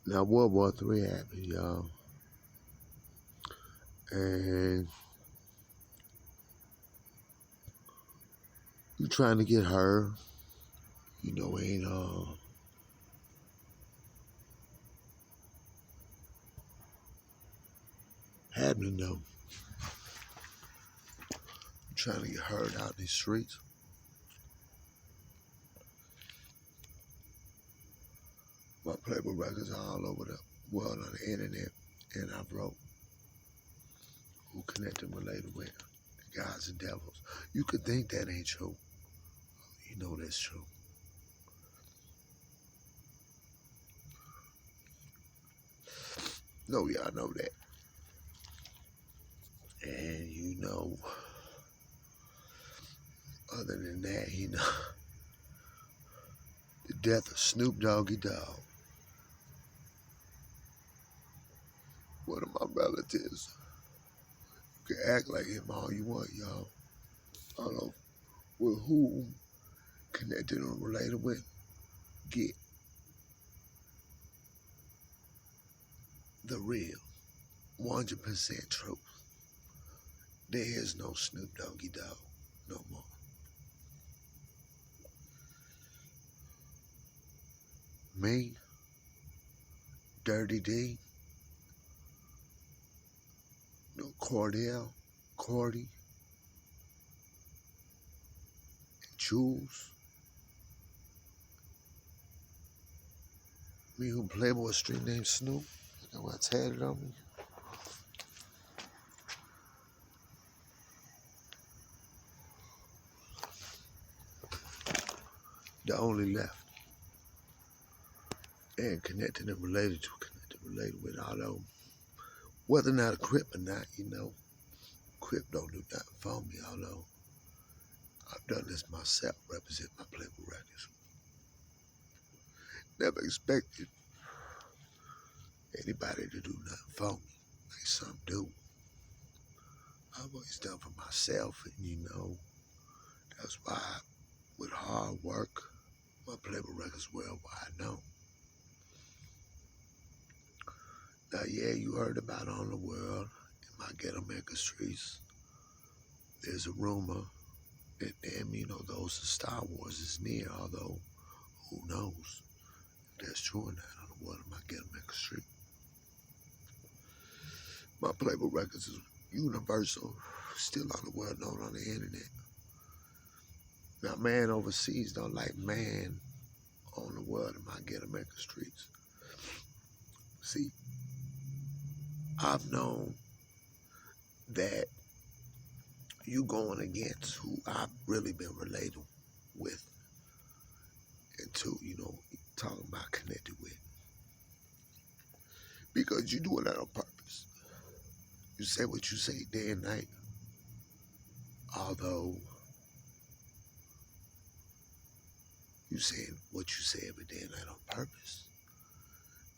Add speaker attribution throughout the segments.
Speaker 1: Now World War III happened, y'all. And you trying to get her, ain't happening though. You trying to get heard out in these streets. My Playboy records are all over the world on the internet, and I wrote who connected and related with the gods and devils. You could think that ain't true. You know that's true. No, y'all know that. And other than that, the death of Snoop Doggy Dogg. One of my relatives. You can act like him all you want, y'all. I don't know with who connected or related with. Get the real 100% truth. There is no Snoop Doggy Dogg no more. Me, Dirty D, Cordell, Cordy, Jules, me who Playboy street named Snoop. You know what's tatted on me? The only left. And connected and related with, although whether or not a Crip or not, Crip don't do nothing for me, although I've done this myself, represent my Playboy records. Never expected anybody to do nothing for me, like some do. I've always done for myself, and that's why with hard work, my Playboy records worldwide known. Now, yeah, you heard about On the World in my Ghetto Maker streets. There's a rumor that those are Star Wars is near, although who knows if that's true or not on the world in my Ghetto Maker street. My Playboy records is universal, still on the world known on the internet. Now, man overseas don't like man on the world in my Ghetto Maker streets. See, I've known that you going against who I've really been related with and to, talking about connected with. Because you do it on purpose. You say what you say day and night. Although you saying what you say every day and night on purpose.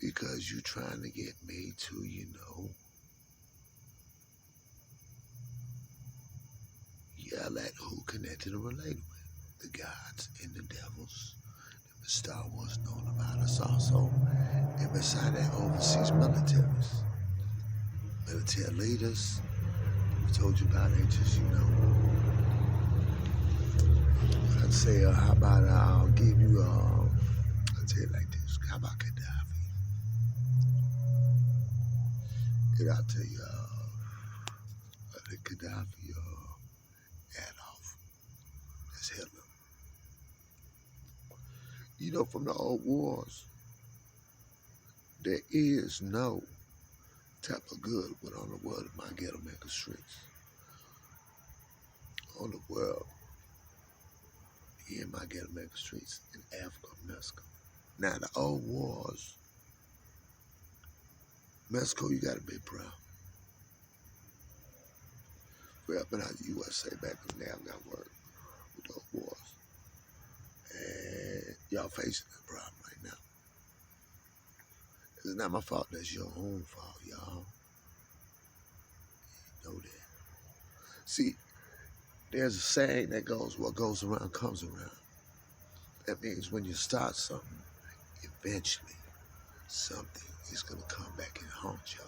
Speaker 1: Because you trying to get me to, yell at who connected and related with. The gods and the devils. The Star Wars known about us also. And beside that, overseas militaries. Military leaders. We told you about it, just, I'd say, how about I'll give you, I'll tell you like this. How about Gaddafi? And I'll tell you, the Gaddafi, Adolf. That's Hitler. From the old wars, there is no type of good on the world of my Ghetto Maker streets. On the world, in my Ghetto Maker streets in Africa, Mexico. Now, the old wars, Mexico, you gotta be proud. We up in the USA back when they have got work with those wars. And y'all facing that problem right now. It's not my fault, that's your own fault, y'all. You know that. See, there's a saying that goes, what goes around comes around. That means when you start something, eventually something is gonna come back and haunt y'all.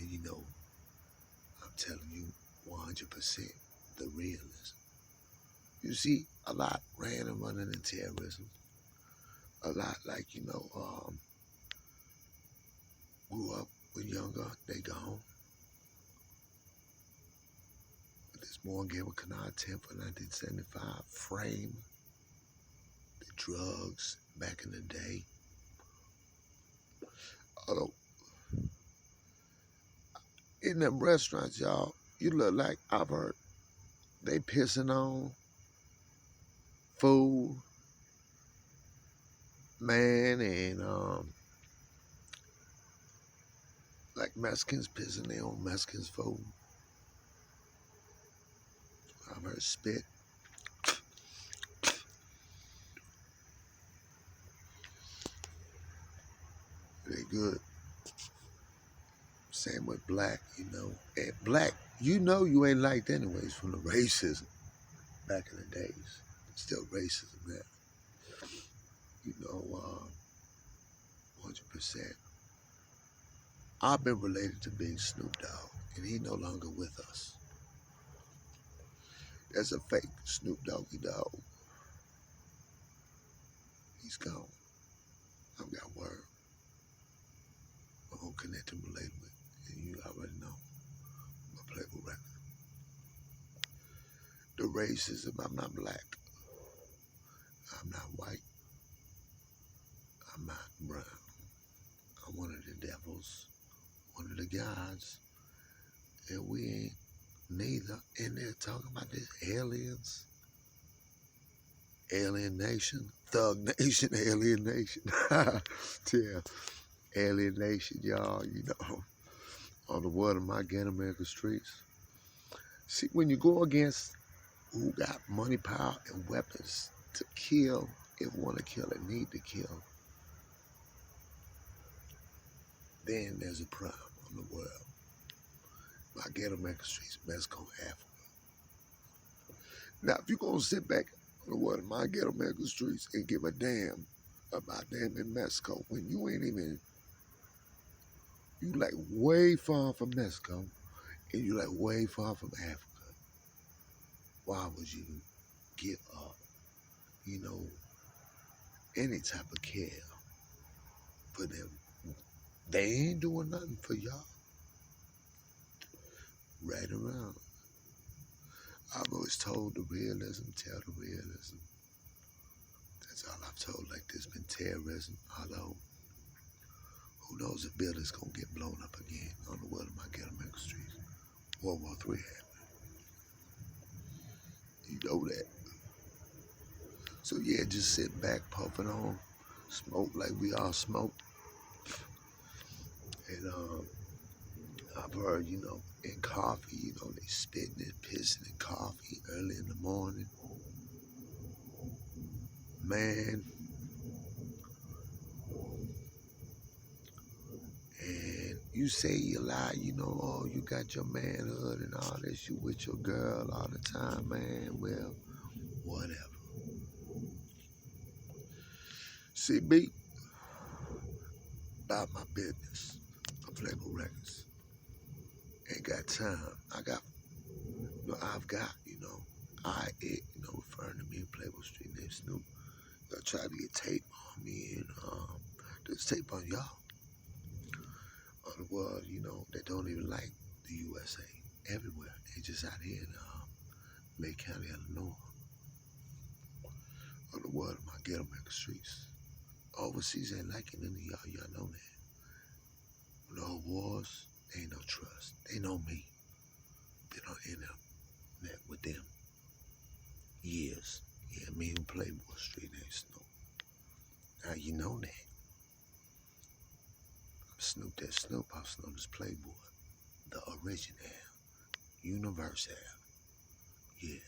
Speaker 1: And you know, I'm telling you 100% the realism. You see, a lot ran and running in terrorism. A lot grew up when younger, they gone. But this morning gave a canard 10 for 1975 frame, the drugs back in the day. Although, in them restaurants, y'all, you look like, I've heard, they pissing on food, man, and like Mexicans pissing their own Mexicans food. I've heard spit. They good. Same with black, you know. And black, you know you ain't liked anyways from the racism back in the days. Still racism there. You know, 100%. I've been related to Big Snoop Dogg, and he no longer with us. That's a fake Snoop Doggy Dogg. He's gone. I've got word. I'm gonna connect and relate with, and you already know. I'm a Playboy record. The racism, I'm not black. I'm not white. I'm not brown. I'm one of the devils, one of the gods, and we ain't neither. And they're talking about this aliens, alien nation, thug nation, alien nation. Yeah, alien nation, y'all, you know, on the word of my Get America streets. See, when you go against who got money, power, and weapons to kill, if want to kill and need to kill, then there's a problem on the world. My Get America streets, Mexico, Africa. Now, if you're going to sit back on the word of my Get America streets and give a damn about them in Mexico when you ain't even, you like way far from Mexico and you like way far from Africa, why would you give up, you know, any type of care for them? They ain't doing nothing for y'all. Right around. I've always told the realism, tell the realism. That's all I've told. Like there's been terrorism, although who knows if buildings gonna get blown up again on the world of my Get America streets. World War III happened. You know that. So yeah, just sit back, puffing on, smoke like we all smoke. And I've heard, you know, in coffee, you know, they spitting and pissing in coffee early in the morning. Man. And you say you lie, you know, oh, you got your manhood and all this, you with your girl all the time, man. Well, whatever. CB, about my business. I play with records. Ain't got time. I've got, you know, it, you know, referring to me in Playboy Street named Snoop. Y'all try to get tape on me and there's tape on y'all. On the world, you know, that don't even like the USA. Everywhere. They just out here in Lake County, Illinois. On the world of my Get America streets. Overseas ain't like it, none of y'all know that. No wars, ain't no trust. They know me. Been on internet with them years. Yeah, me and Playboy Street ain't Snoop. Now you know that. I'm Snoop that Snoop, I'm Snoop this Playboy. The original, universal. Yeah,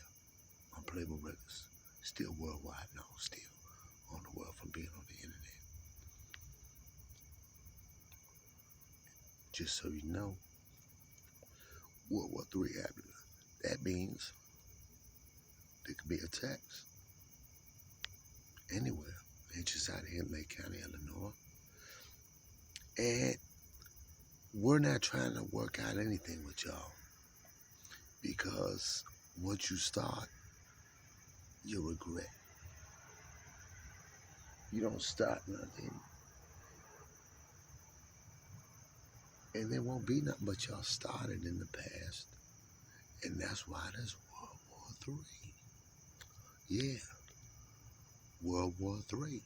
Speaker 1: on Playboy Records. Still worldwide, no, still on the world from being on the internet. Just so you know, World War III happened. That means there could be attacks anywhere. Ain't just out here in Lake County, Illinois. And we're not trying to work out anything with y'all, because once you start, you regret. You don't start nothing, and there won't be nothing but y'all started in the past. And that's why there's World War III. Yeah, World War III.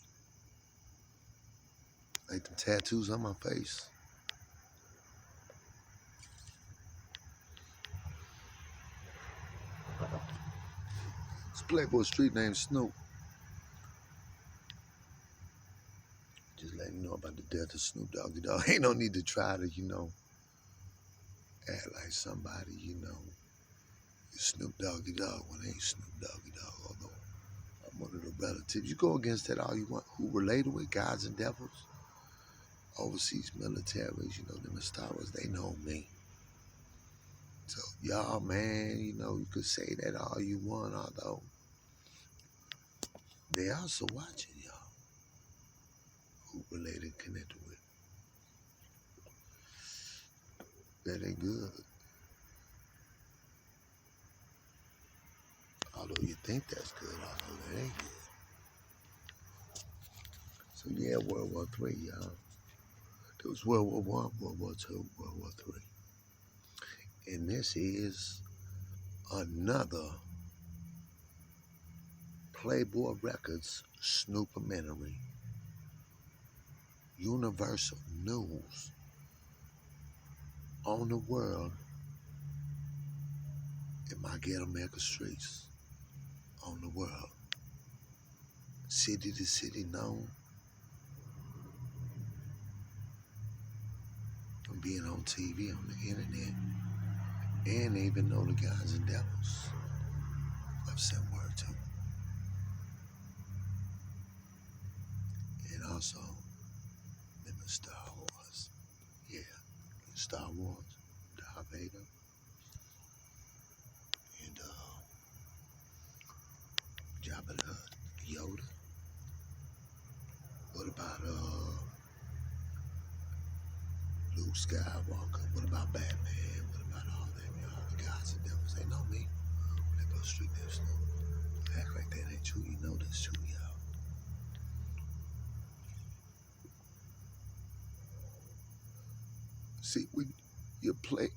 Speaker 1: Like the tattoos on my face. It's Playboy street named Snoop. Just letting you know about the death of Snoop Doggy Dogg. Ain't no need to try to, act like somebody, is Snoop Doggy Dogg when they ain't Snoop Doggy Dogg. Although I'm one of the relatives. You go against that all you want. Who related with gods and devils? Overseas militaries, them in Star Wars, they know me. So y'all, man, you could say that all you want, although they also watching y'all who related, connected with. That ain't good. Although you think that's good, although that ain't good. So yeah, World War III, y'all. There was World War I, World War II, World War III. And this is another Playboy Records Snoopermentary. Universal News on the world in my ghetto mega streets on the world. City to city known. From being on TV, on the internet, and they even know the guys and devils I've sent word to. And also, them in Star Wars. Yeah, in Star Wars, Darth Vader, and Jabba the Hutt, Yoda. What about Luke Skywalker? What about Batman? What about all them, y'all? The gods and devils, they know me. They go street there, Snoop. Act like that ain't true. You know that's true, y'all. See, when you play